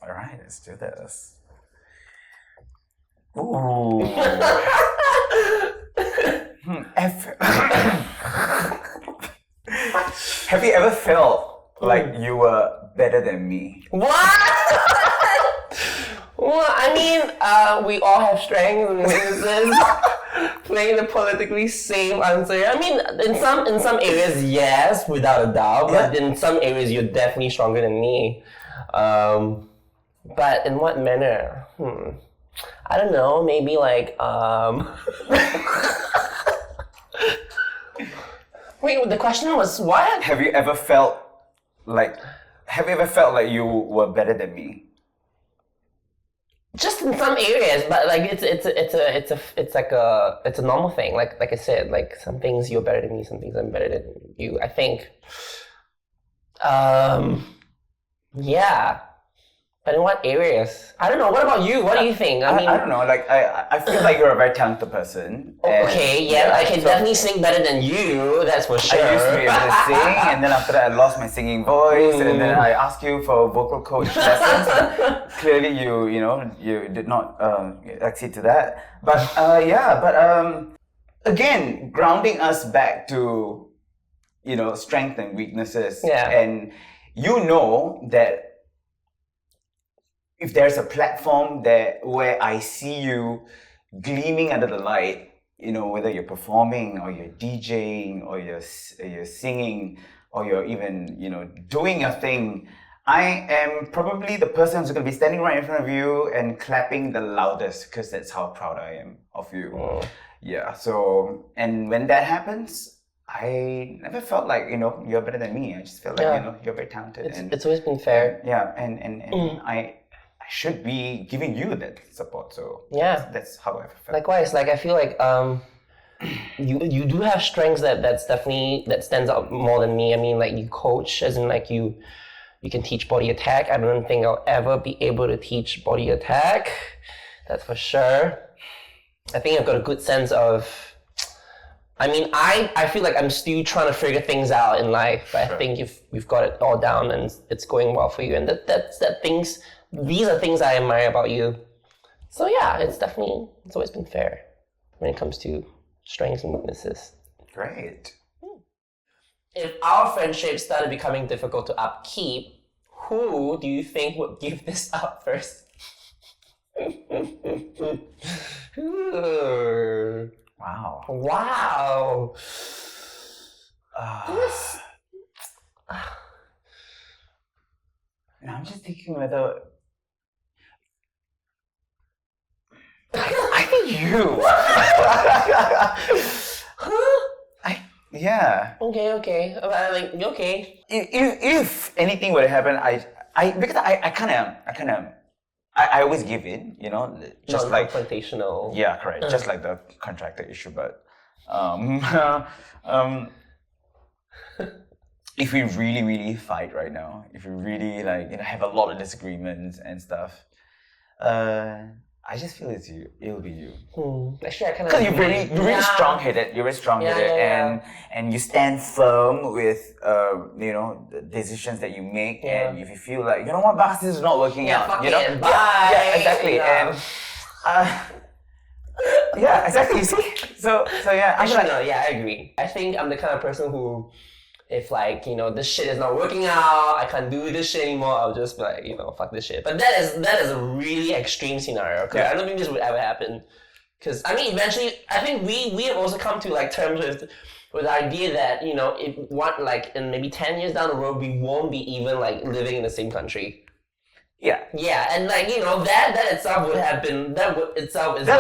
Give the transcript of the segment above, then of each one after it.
All right, let's do this. Ooh. Have you ever felt like you were better than me? What? Well, I mean, we all have strengths and weaknesses. Playing the politically safe answer. I mean, in some areas, yes, without a doubt. But in some areas, you're definitely stronger than me. But in what manner? I don't know. Maybe like Wait, the question was what? Have you ever felt like you were better than me? Just in some areas, but like it's a normal thing. Like I said, like some things you're better than me, some things I'm better than you. I think. Yeah. But in what areas? I don't know. What about you? What do you think? I don't know. Like I feel like you're a very talented person. Okay, yeah, I can definitely sing better than you. That's for sure. I used to be able to sing, and then after that, I lost my singing voice, and then I asked you for vocal coach lessons. And clearly, you did not accede to that. But again, grounding us back to strength and weaknesses, and that. If there's a platform where I see you gleaming under the light, whether you're performing or you're DJing or you're singing or you're even, doing your thing, I am probably the person who's going to be standing right in front of you and clapping the loudest because that's how proud I am of you. Oh. Yeah. So, and when that happens, I never felt like, you're better than me. I just felt like, you're very talented. It's always been fair. And I should be giving you that support. So that's how I felt. Likewise, like I feel like you do have strengths that stands out more than me. I mean, like you coach, as in like you can teach body attack. I don't think I'll ever be able to teach body attack. That's for sure. I think I've got a good sense of. I mean, I feel like I'm still trying to figure things out in life, but I think if we've got it all down and it's going well for you, and these are things I admire about you. So yeah, it's always been fair when it comes to strengths and weaknesses. Great. If our friendship started becoming difficult to upkeep, who do you think would give this up first? Wow. I'm just thinking whether. I think you. Yeah. Okay. Okay. If anything were to happen, because I always give in, just like confrontational. Yeah, correct. Just like the contractor issue, but if we really, really fight right now, if we really have a lot of disagreements and stuff, I just feel it'll be you. Actually, I kind of. Because you're really strong-headed. You're very strong-headed, and you stand firm with the decisions that you make. Yeah. And if you feel like what, Bhas, this is not working out. Bye. Yeah, exactly. And yeah, exactly. You see, so yeah. Actually, no. Yeah, I agree. I think I'm the kind of person who, if this shit is not working out, I can't do this shit anymore, I'll just be like, fuck this shit. But that is a really extreme scenario, because I don't think this would ever happen. Because I mean, eventually, I think we have also come to terms with the idea that in maybe 10 years down the road, we won't be even living in the same country. Yeah. Yeah, and that itself would have been that'll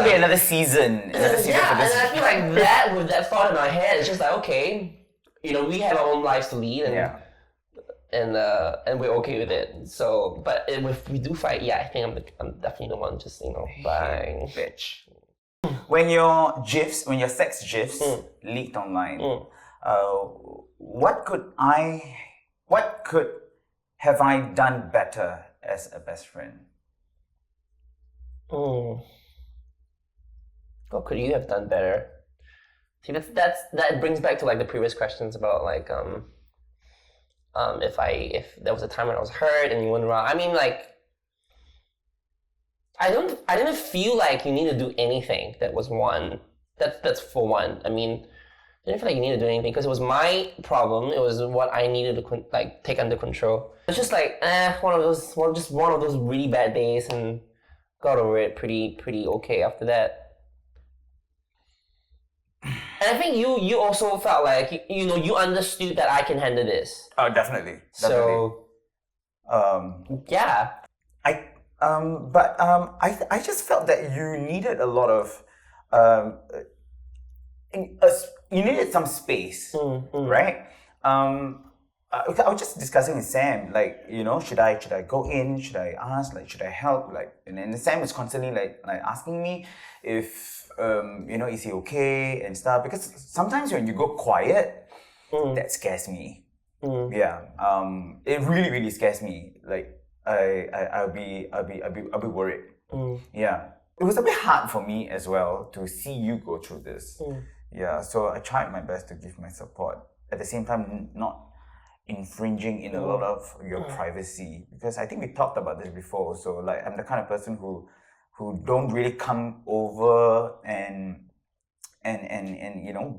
be another season. For this. And I feel like that with that thought in our head, it's just like, okay. We have our own lives to lead, and we're okay with it. So, but if we do fight, I think I'm definitely the one just bang, bitch. When your sex gifs leaked online, what could have I done better as a best friend? What could you have done better? See, that brings back to the previous questions about if there was a time when I was hurt and you weren't around. I mean, I didn't feel like you need to do anything. That was one. That's for one. I mean, I didn't feel like you needed to do anything because it was my problem. It was what I needed to take under control. It's just like one of those really bad days, and got over it pretty okay after that. And I think you also felt like you understood that I can handle this. Oh, definitely. So yeah. I just felt that you needed a lot of you needed some space, right? I was just discussing with Sam, like, should I go in? Should I ask? Like, should I help? Like, and then Sam was constantly like asking me if is he okay and stuff. Because sometimes when you go quiet, that scares me. Yeah. It really, really scares me. Like, I'll be worried. Yeah. It was a bit hard for me as well to see you go through this. Yeah. So I tried my best to give my support. At the same time, not infringing in a lot of your privacy, because I think we talked about this before. So like, I'm the kind of person who don't really come over and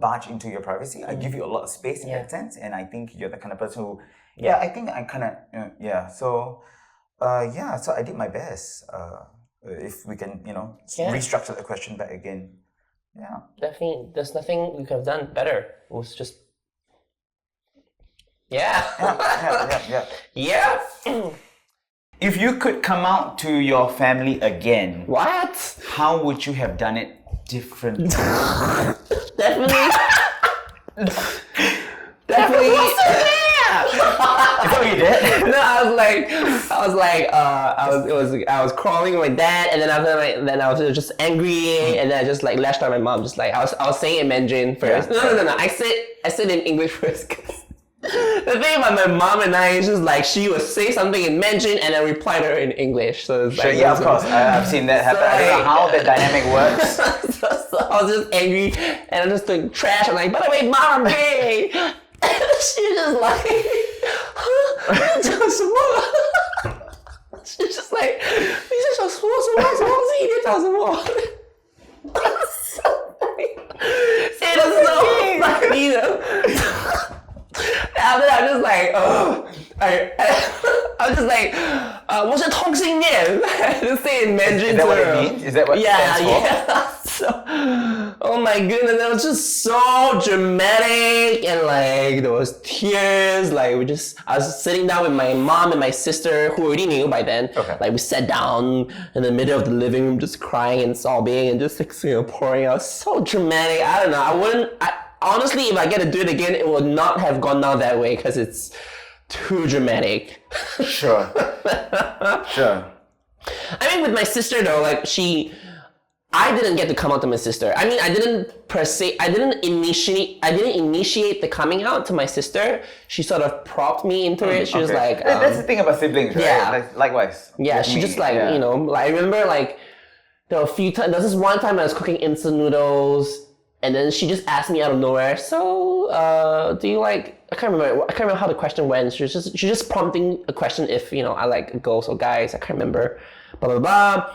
barge into your privacy. I give you a lot of space in that sense, and I think you're the kind of person who I think I kind of so so I did my best. If we can restructure the question back again. Definitely, there's nothing we could have done better. It was just yeah. If you could come out to your family again, What? how would you have done it differently? Definitely. Is that what you did? No, I was crawling with my dad, and then I was just angry, and then I just like lashed out at my mom. Just like I was saying in Mandarin first. Yeah. No. I said in English first. The thing about my mom and I is just like she would say something in Mandarin and I reply to her in English. So it's like, of course. I've seen that happen. I don't know how the dynamic works. so I was just angry and I just doing trash. I'm like, by the way, mom, I'm gay. She was just like, she's just like, 你在想说什么？什么东西？你在讲什么？ It was so funny though. After that, I'm just like, I was just like, 我是同性恋. Just say in Mandarin. Is that what it means? Is that what it stands for? Yeah. So, oh my goodness, it was just so dramatic, and like there was tears. Like I was sitting down with my mom and my sister, who already knew by then. Okay. Like we sat down in the middle of the living room, just crying and sobbing and just like, pouring out. So dramatic. I don't know. Honestly, if I get to do it again, it would not have gone down that way because it's too dramatic. Sure. I mean, with my sister though, like I didn't get to come out to my sister. I mean, I didn't initiate the coming out to my sister. She sort of propped me into it. She was like, that's the thing about siblings, right? Yeah. Likewise. Yeah, she just like, like I remember like there were a few times. There was this one time I was cooking instant noodles. And then she just asked me out of nowhere, so do you like, I can't remember how the question went. She just prompting a question if, I like girls or guys, I can't remember, blah, blah, blah.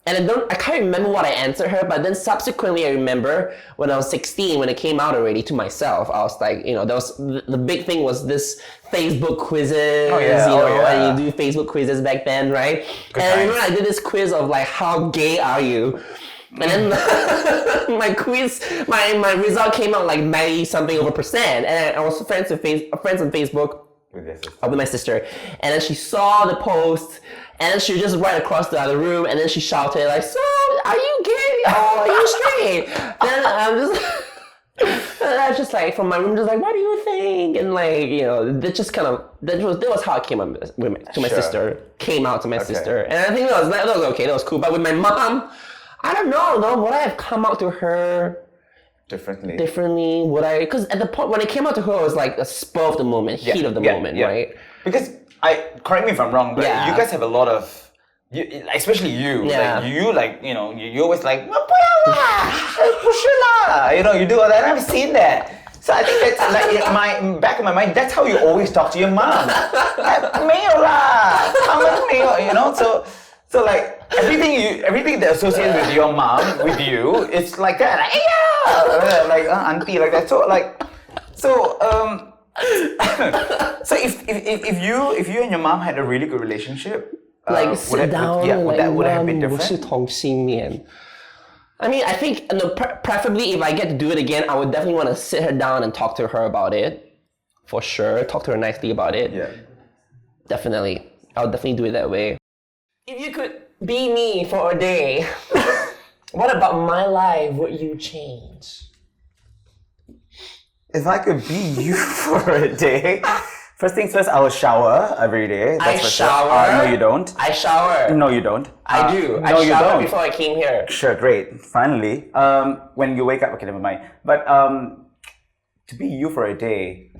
And I can't remember what I answered her, but then subsequently I remember when I was 16, when it came out already to myself, I was like, there was, the big thing was this Facebook quizzes, and you do Facebook quizzes back then, right? Good and times. I remember I did this quiz of like, how gay are you? And then my quiz, my result came out like 90-something%, and I was friends on Facebook with my sister, and then she saw the post, and then she was just right across the other room, and then she shouted like, "So, are you gay? Oh, are you straight?" Then I was just like from my room, just like, "What do you think?" And like that was how I came out to my sister, came out to my sister, and I think that was okay, that was cool. But with my mom, I don't know though. Would I have come out to her differently? Would I? Because at the point when I came out to her, it was like a spur of the moment, heat of the moment, right? Because correct me if I'm wrong, but you guys have a lot of, especially you. Yeah. Like you always like, 不要啦，不是啦, you do all that. I've seen that. So I think that's like in my back of my mind. That's how you always talk to your mom. 没有啦，他们没有, So. So like everything that associates with your mom, with you, it's like that. Like, yeah, like auntie, like that. So if you and your mom had a really good relationship, Like sit down, would that have been 我是 different? 同性恋. I mean, I think preferably if I get to do it again, I would definitely want to sit her down and talk to her about it. For sure, talk to her nicely about it. Yeah. Definitely, I would definitely do it that way. If you could be me for a day, what about my life would you change? If I could be you for a day, first things first, I will shower every day. I for sure. shower. No, you don't. I shower. No, you don't. I do. No, I you showered don't. before I came here. Sure, great. Finally, when you wake up, okay, never mind. But to be you for a day,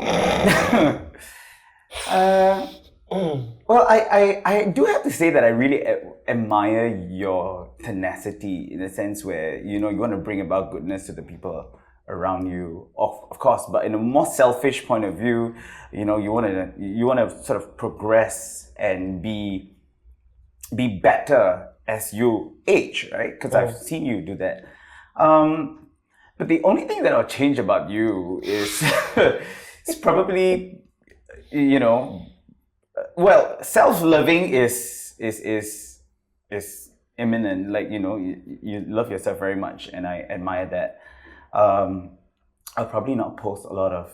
well, I do have to say that I really admire your tenacity in the sense where you want to bring about goodness to the people around you, of course, but in a more selfish point of view, you want to sort of progress and be better as you age, right? Because I've seen you do that. But the only thing that I'll change about you is it's probably well, self-loving is imminent. Like you love yourself very much, and I admire that. I'll probably not post a lot of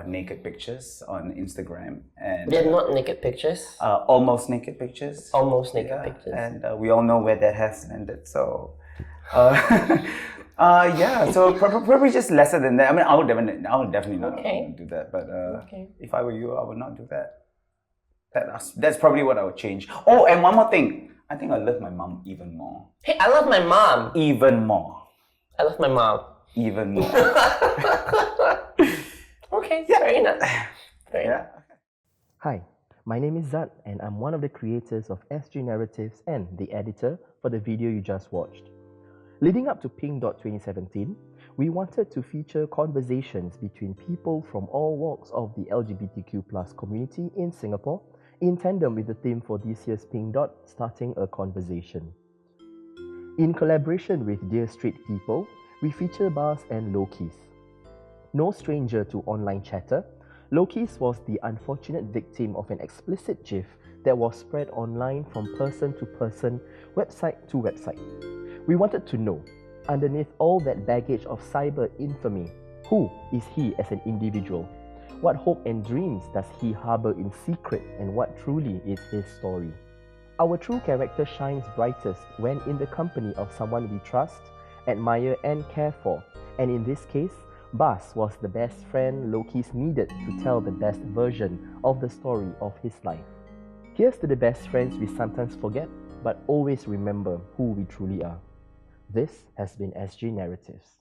naked pictures on Instagram, and They're not naked pictures. almost naked pictures. Almost naked pictures. And we all know where that has ended. So, yeah. So probably just lesser than that. I mean, I would definitely not do that. But if I were you, I would not do that. That's probably what I would change. Oh, and one more thing. I think I love my mom even more. Hey, I love my mom. Even more. I love my mom. Even more. Okay, very nice. Very nice. Hi, my name is Zat and I'm one of the creators of SG Narratives and the editor for the video you just watched. Leading up to Pink Dot 2017, we wanted to feature conversations between people from all walks of the LGBTQ+ community in Singapore in tandem with the theme for this year's Pink Dot, Starting a Conversation. In collaboration with Dear Straight People, we feature Bhas and Lokies. No stranger to online chatter, Lokies was the unfortunate victim of an explicit GIF that was spread online from person to person, website to website. We wanted to know, underneath all that baggage of cyber infamy, who is he as an individual? What hope and dreams does he harbor in secret, and what truly is his story? Our true character shines brightest when in the company of someone we trust, admire and care for, and in this case, Bhas was the best friend Lokies needed to tell the best version of the story of his life. Here's to the best friends we sometimes forget, but always remember who we truly are. This has been SG Narratives.